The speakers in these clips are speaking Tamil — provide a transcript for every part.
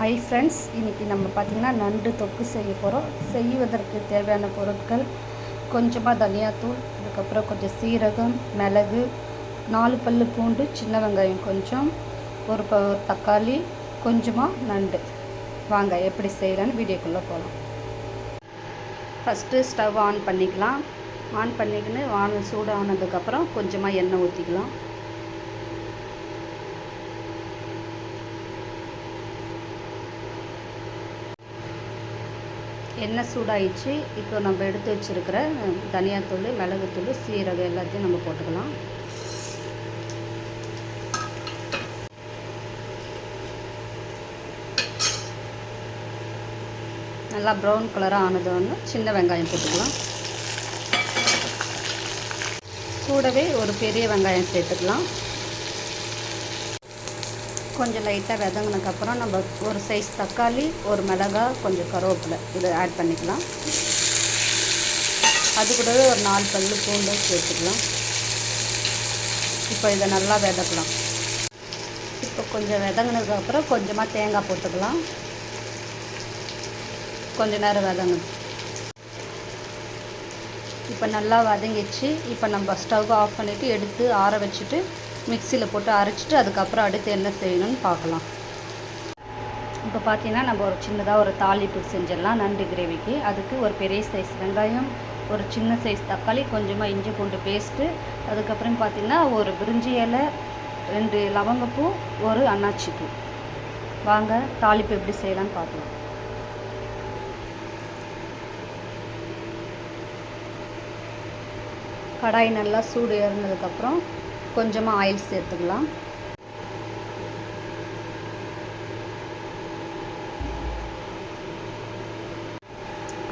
ஹை ஃப்ரெண்ட்ஸ், இன்றைக்கி நம்ம பார்த்திங்கன்னா நண்டு தொக்கு செய்ய போகிறோம். செய்வதற்கு தேவையான பொருட்கள் கொஞ்சமாக தனியாத்தூள், அதுக்கப்புறம் கொஞ்சம் சீரகம், மிளகு, 4 பல் பூண்டு, சின்ன வெங்காயம் கொஞ்சம், ஒரு தக்காளி, கொஞ்சமாக நண்டு. வாங்க எப்படி செய்யலான்னு வீடியோக்குள்ளே போகலாம். ஃபஸ்ட்டு ஸ்டவ் ஆன் பண்ணிக்கலாம். ஆன் பண்ணிக்கின்னு வானல் சூடானதுக்கப்புறம் கொஞ்சமாக எண்ணெய் ஊற்றிக்கலாம். எண்ணெய் சூடாயிடுச்சு. இப்போ நம்ம எடுத்து வச்சுருக்கிற தனியாத்தூள், மிளகுத்தூள், சீரகம் எல்லாத்தையும் நம்ம போட்டுக்கலாம். நல்லா ப்ரௌன் கலராக ஆனதோன்னு சின்ன வெங்காயம் போட்டுக்கலாம். கூடவே ஒரு பெரிய வெங்காயம் சேர்த்துக்கலாம். கொஞ்சம் லைட்டாக வதங்கினதுக்கப்புறம் நம்ம ஒரு சைஸ் தக்காளி, ஒரு மிளகாய், கொஞ்சம் கருவேப்பிலை இதை ஆட் பண்ணிக்கலாம். அது கூடவே ஒரு 4 பல் பூண்டு சேர்த்துக்கலாம். இப்போ இதை நல்லா வதக்கலாம். இப்போ கொஞ்சம் வதங்கினதுக்கப்புறம் கொஞ்சமாக தேங்காய் போட்டுக்கலாம். கொஞ்ச நேரம் வதங்கணும். இப்போ நல்லா வதங்கிடுச்சு. இப்போ நம்ம ஸ்டவ் ஆஃப் பண்ணிவிட்டு எடுத்து ஆற வச்சுட்டு மிக்சியில் போட்டு அரைச்சிட்டு அதுக்கப்புறம் அடுத்து என்ன செய்யணும்னு பார்க்கலாம். இப்போ பார்த்தீங்கன்னா நம்ம ஒரு சின்னதாக ஒரு தாளிப்பு செஞ்சிடலாம் நண்டு கிரேவிக்கு. அதுக்கு ஒரு பெரிய சைஸ் வெங்காயம், ஒரு சின்ன சைஸ் தக்காளி, கொஞ்சமாக இஞ்சி பூண்டு பேஸ்ட்டு, அதுக்கப்புறம் பார்த்திங்கன்னா ஒரு பிரிஞ்சி இலை, 2 லவங்கப்பூ, ஒரு அன்னாச்சி பூ. வாங்க தாளிப்பு எப்படி செய்யலான்னு பார்க்கலாம். கடாய் நல்லா சூடு ஏறினதுக்கப்புறம் கொஞ்சமாக ஆயில் சேர்த்துக்கலாம்.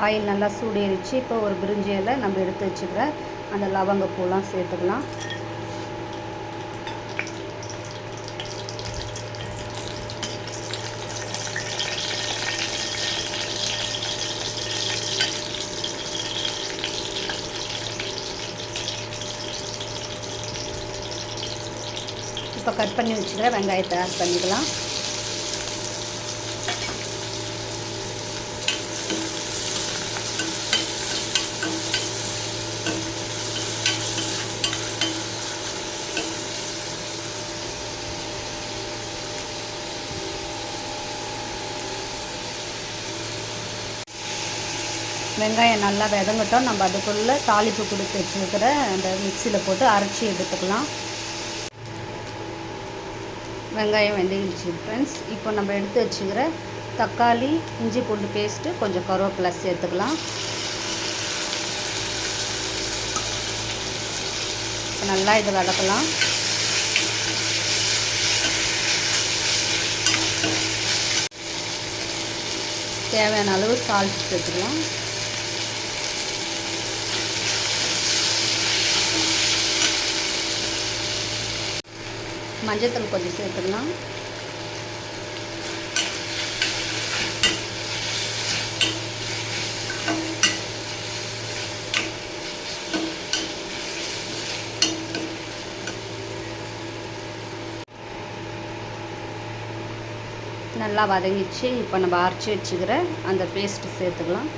ஆயில் நல்லா சூடு ஏறிச்சு. இப்போ ஒரு பிரிஞ்சி இலை, நம்ம எடுத்து வச்சுக்கிற அந்த லவங்கப்பூலாம் சேர்த்துக்கலாம். இப்போ கட் பண்ணி வச்சுக்கிற வெங்காயத்தை ஆட் பண்ணிக்கலாம். வெங்காயம் நல்லா வதங்கட்டும். நம்ம அதுக்குள்ளே தாளிப்பு கொடுத்து வச்சுருக்கிற அந்த மிக்சியில் போட்டு அரைச்சி எடுத்துக்கலாம். வெங்காயம் வெந்துடுச்சு ஃப்ரெண்ட்ஸ். இப்போ நம்ம எடுத்து வச்சுக்கிற தக்காளி, இஞ்சி பூண்டு பேஸ்ட்டு, கொஞ்சம் கருவேப்பிலை சேர்த்துக்கலாம். நல்லா இதை வதக்கலாம். தேவையான அளவு சால்ட் சேர்த்துக்கலாம். மஞ்சத்தூள் கொஞ்சம் சேர்த்துக்கலாம். நல்லா வதங்கிச்சு. இப்போ நம்ம அரைச்சி வச்சுக்கிற அந்த பேஸ்ட்டு சேர்த்துக்கலாம்.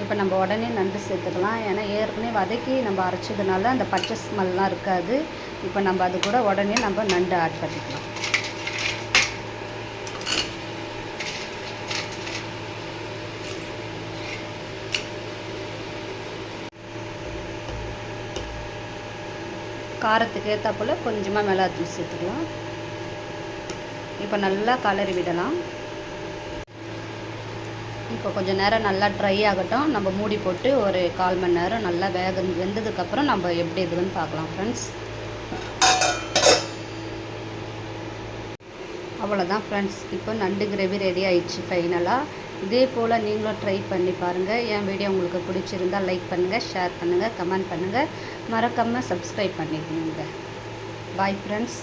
இப்போ நம்ம உடனே நண்டு சேர்த்துக்கலாம். ஏன்னா ஏற்கனவே வதக்கி நம்ம அரைச்சதுனால அந்த பச்சை ஸ்மெல்லாம் இருக்காது. இப்போ நம்ம அது கூட உடனே நம்ம நண்டு ஆட் பண்ணிக்கலாம். காரத்துக்கு ஏற்றாப்புல கொஞ்சமாக மிளகாத்தூள் சேர்த்துக்கலாம். இப்போ நல்லா கலரி விடலாம். இப்போ கொஞ்சம் நேரம் நல்லா ட்ரை ஆகட்டும். நம்ம மூடி போட்டு ஒரு 1/4 மணி நேரம் நல்லா வெந்ததுக்கப்புறம் நம்ம எப்படி இதுன்னு பார்க்கலாம் ஃப்ரெண்ட்ஸ். அவ்வளோதான் ஃப்ரெண்ட்ஸ். இப்போ நண்டு கிரேவி ரெடி ஆயிடுச்சு ஃபைனலாக. இதே போல் நீங்களும் ட்ரை பண்ணி பாருங்கள். என் வீடியோ உங்களுக்கு பிடிச்சிருந்தால் லைக் பண்ணுங்கள், ஷேர் பண்ணுங்கள், கமெண்ட் பண்ணுங்கள், மறக்காமல் சப்ஸ்கிரைப் பண்ணிக்கோங்க. Bye friends.